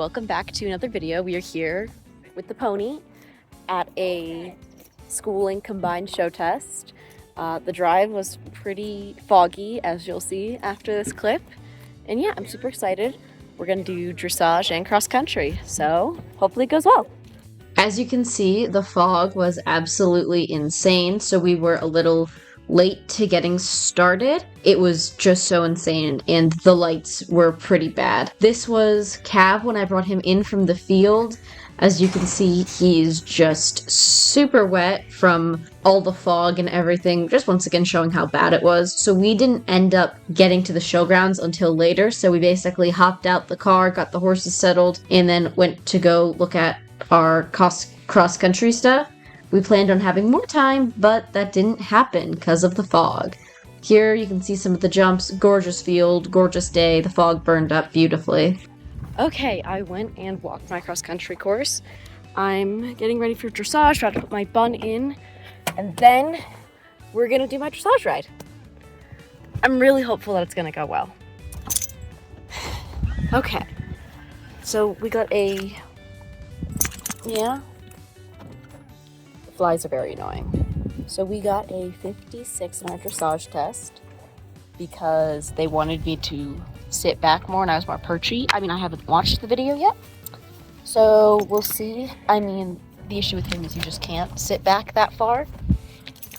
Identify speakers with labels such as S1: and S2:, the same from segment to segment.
S1: welcome back to another video. We are here with the pony at a schooling combined show test. The drive was pretty foggy, as you'll see after this clip. And yeah, I'm super excited. We're gonna do dressage and cross country, so hopefully it goes well.
S2: As you can see, the fog was absolutely insane, so we were a little late to getting started. It was just so insane, and the lights were pretty bad. This was Cav when I brought him in from the field. As you can see, he's just super wet from all the fog and everything, just once again showing how bad it was. So we didn't end up getting to the showgrounds until later, so we basically hopped out the car, got the horses settled, and then went to go look at our cross-country stuff. We planned on having more time, but that didn't happen because of the fog. Here you can see some of the jumps. Gorgeous field, gorgeous day. The fog burned up beautifully.
S1: Okay, I went and walked my cross-country course. I'm getting ready for dressage, about to put my bun in, and then we're gonna do my dressage ride. I'm really hopeful that it's gonna go well. Okay, so we got the flies are very annoying. So we got a 56 in our dressage test because they wanted me to sit back more and I was more perchy. I mean, I haven't watched the video yet, so we'll see. I mean, the issue with him is you just can't sit back that far.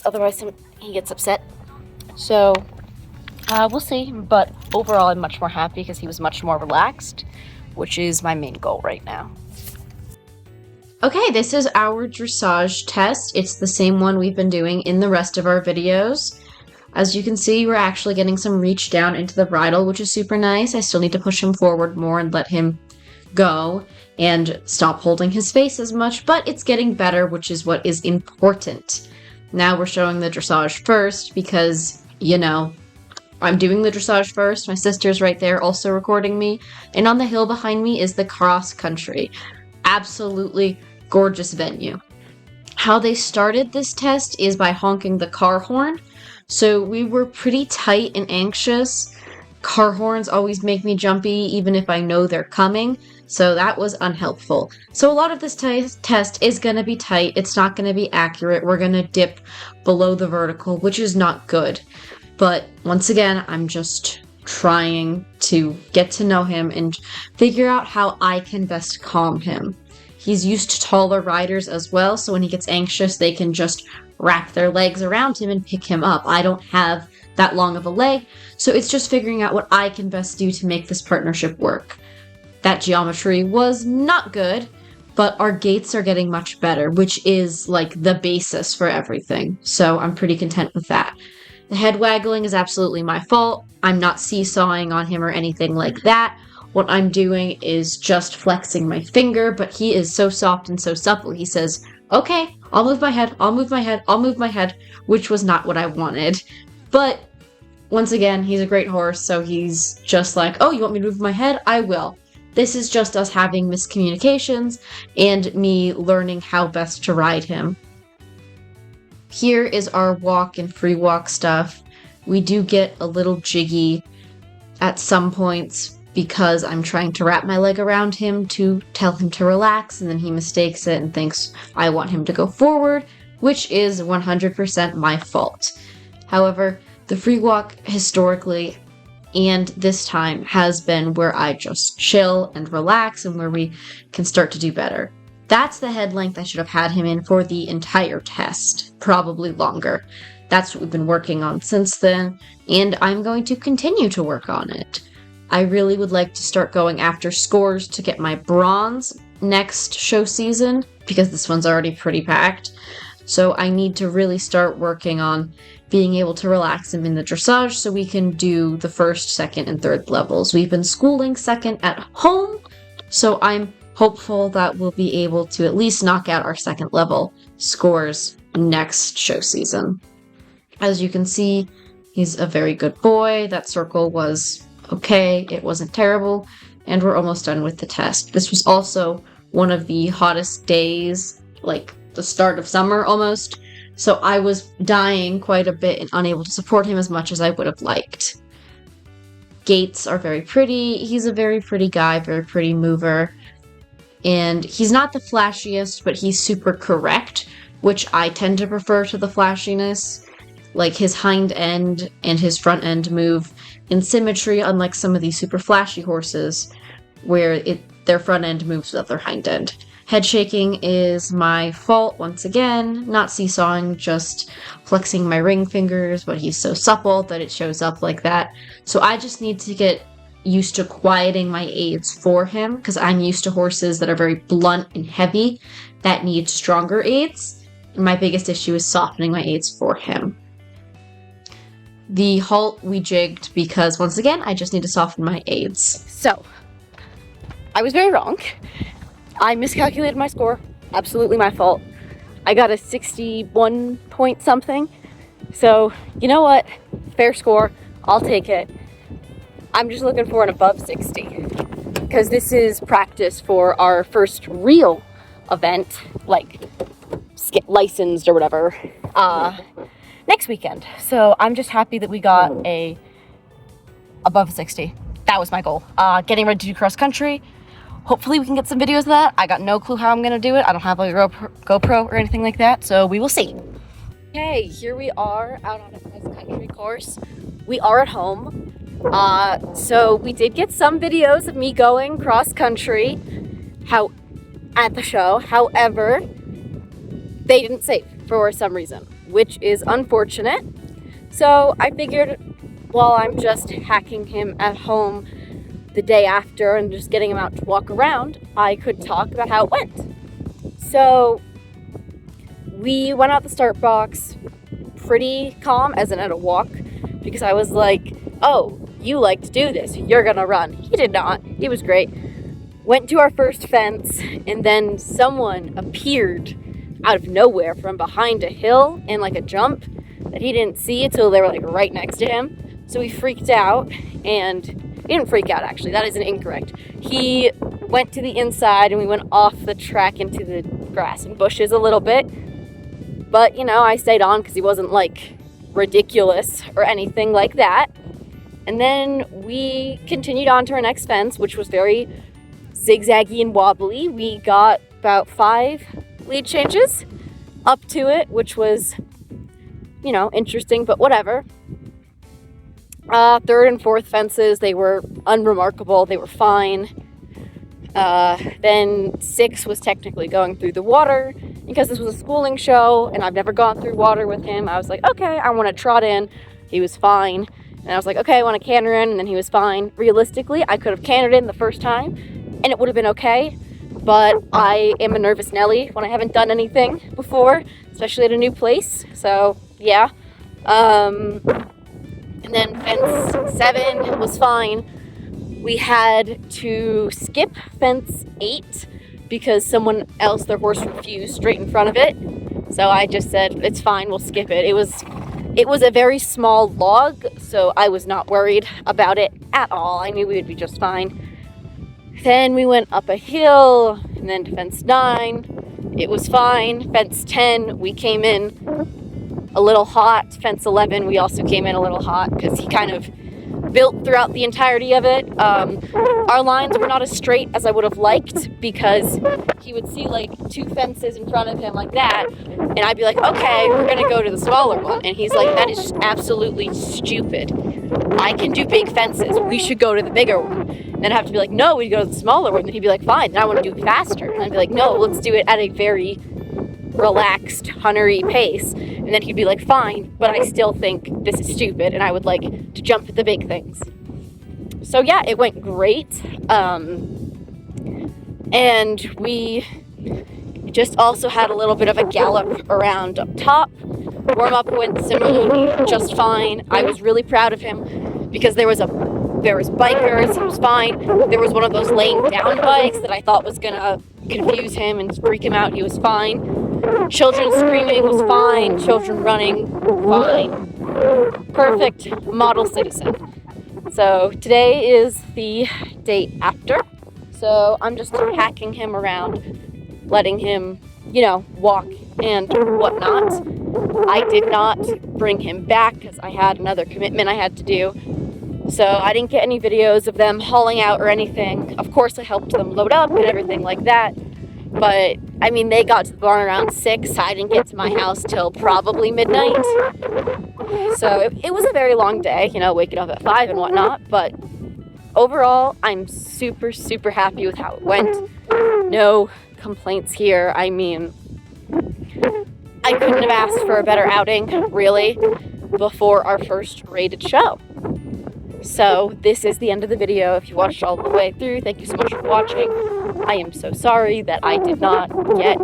S1: Otherwise, he gets upset. So we'll see. But overall, I'm much more happy because he was much more relaxed, which is my main goal right now.
S2: Okay, this is our dressage test. It's the same one we've been doing in the rest of our videos. As you can see, we're actually getting some reach down into the bridle, which is super nice. I still need to push him forward more and let him go and stop holding his face as much, but it's getting better, which is what is important. Now we're showing the dressage first because, you know, I'm doing the dressage first. My sister's right there also recording me. And on the hill behind me is the cross country. Absolutely gorgeous venue. How they started this test is by honking the car horn. So we were pretty tight and anxious. Car horns always make me jumpy even if I know they're coming. So that was unhelpful. So a lot of this test is going to be tight. It's not going to be accurate. We're going to dip below the vertical, which is not good. But once again, I'm just trying to get to know him and figure out how I can best calm him. He's used to taller riders as well, so when he gets anxious, they can just wrap their legs around him and pick him up. I don't have that long of a leg, so it's just figuring out what I can best do to make this partnership work. That geometry was not good, but our gaits are getting much better, which is like the basis for everything, so I'm pretty content with that. The head waggling is absolutely my fault. I'm not seesawing on him or anything like that. What I'm doing is just flexing my finger, but he is so soft and so supple. He says, okay, I'll move my head, I'll move my head, I'll move my head, which was not what I wanted. But once again, he's a great horse, so he's just like, oh, you want me to move my head? I will. This is just us having miscommunications and me learning how best to ride him. Here is our walk and free walk stuff. We do get a little jiggy at some points because I'm trying to wrap my leg around him to tell him to relax, and then he mistakes it and thinks I want him to go forward, which is 100% my fault. However, the free walk historically and this time has been where I just chill and relax and where we can start to do better. That's the head length I should have had him in for the entire test, probably longer. That's what we've been working on since then, and I'm going to continue to work on it. I really would like to start going after scores to get my bronze next show season, because this one's already pretty packed. So I need to really start working on being able to relax him in the dressage so we can do the first, second, and third levels. We've been schooling second at home, so I'm hopeful that we'll be able to at least knock out our second level scores next show season. As you can see, he's a very good boy. That circle was okay, it wasn't terrible, and we're almost done with the test. This was also one of the hottest days, like the start of summer almost, so I was dying quite a bit and unable to support him as much as I would have liked. Gaits are very pretty. He's a very pretty guy, very pretty mover. And he's not the flashiest, but he's super correct, which I tend to prefer to the flashiness. Like, his hind end and his front end move in symmetry, unlike some of these super flashy horses, where their front end moves without their hind end. Head shaking is my fault once again, not seesawing, just flexing my ring fingers, but he's so supple that it shows up like that. So I just need to get used to quieting my aids for him, because I'm used to horses that are very blunt and heavy that need stronger aids. And my biggest issue is softening my aids for him. The halt we jigged because, once again, I just need to soften my aids.
S1: So, I was very wrong. I miscalculated my score. Absolutely my fault. I got a 61 point something. So, you know what? Fair score. I'll take it. I'm just looking for an above 60. Because this is practice for our first real event, like licensed or whatever, next weekend. So I'm just happy that we got a above 60. That was my goal. Getting ready to do cross country. Hopefully we can get some videos of that. I got no clue how I'm gonna do it. I don't have a GoPro or anything like that, so we will see. Okay, here we are out on a cross country course. We are at home. So we did get some videos of me going cross country at the show. However, they didn't save for some reason, which is unfortunate. So I figured while I'm just hacking him at home the day after and just getting him out to walk around, I could talk about how it went. So we went out the start box pretty calm, as in at a walk, because I was like, oh, you like to do this, you're gonna run. He did not. He was great. Went to our first fence, and then someone appeared out of nowhere from behind a hill in like a jump that he didn't see until they were like right next to him. So he freaked out, and he didn't freak out, actually. That isn't incorrect. He went to the inside, and we went off the track into the grass and bushes a little bit. But, you know, I stayed on because he wasn't like ridiculous or anything like that. And then we continued on to our next fence, which was very zigzaggy and wobbly. We got about 5 lead changes up to it, which was, you know, interesting, but whatever. Third and fourth fences, they were unremarkable. They were fine. Then 6 was technically going through the water. Because this was a schooling show and I've never gone through water with him, I was like, okay, I want to trot in. He was fine. And I was like, okay, I want to canter in, and then he was fine. Realistically, I could have cantered in the first time and it would have been okay. But I am a nervous Nelly when I haven't done anything before, especially at a new place. So, yeah. And then fence 7 was fine. We had to skip fence 8 because someone else, their horse refused straight in front of it. So I just said, it's fine, we'll skip it. It was a very small log, so I was not worried about it at all. I knew we would be just fine. Then we went up a hill, and then to fence 9. It was fine. Fence 10, we came in a little hot. Fence 11, we also came in a little hot because he kind of built throughout the entirety of it. Our lines were not as straight as I would have liked because he would see like 2 fences in front of him like that, and I'd be like, okay, we're gonna go to the smaller one, and he's like, that is just absolutely stupid. I can do big fences. We should go to the bigger one. And then I have to be like, no, we go to the smaller one. And he'd be like, fine, then I want to do it faster. And I'd be like, no, let's do it at a very relaxed, huntery pace. And then he'd be like, fine, but I still think this is stupid, and I would like to jump at the big things. So yeah, it went great. And we just also had a little bit of a gallop around up top. Warm-up went similarly just fine. I was really proud of him because there was bikers, he was fine. There was one of those laying down bikes that I thought was gonna confuse him and freak him out. He was fine. Children screaming was fine. Children running, fine. Perfect model citizen. So today is the day after. So I'm just hacking him around, letting him, you know, walk and whatnot. I did not bring him back because I had another commitment I had to do. So I didn't get any videos of them hauling out or anything. Of course, I helped them load up and everything like that. But, I mean, they got to the barn around 6. I didn't get to my house till probably midnight. So it was a very long day, you know, waking up at 5 and whatnot. But overall, I'm super, super happy with how it went. No complaints here. I mean, I couldn't have asked for a better outing, really, before our first rated show. So this is the end of the video. If you watched all the way through, thank you so much for watching. I am so sorry that I did not get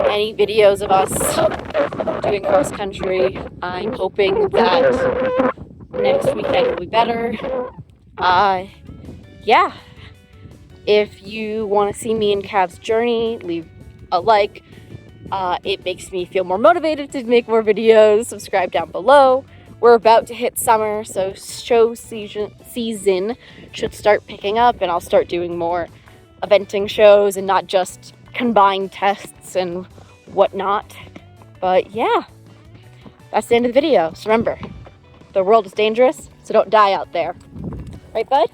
S1: any videos of us doing cross country. I'm hoping that next weekend will be better. Yeah. If you want to see me and Cav's journey, leave a like. It makes me feel more motivated to make more videos. Subscribe down below. We're about to hit summer, so show season should start picking up, and I'll start doing more eventing shows and not just combined tests and whatnot. But yeah, that's the end of the video. So remember, the world is dangerous, so don't die out there. Right, bud?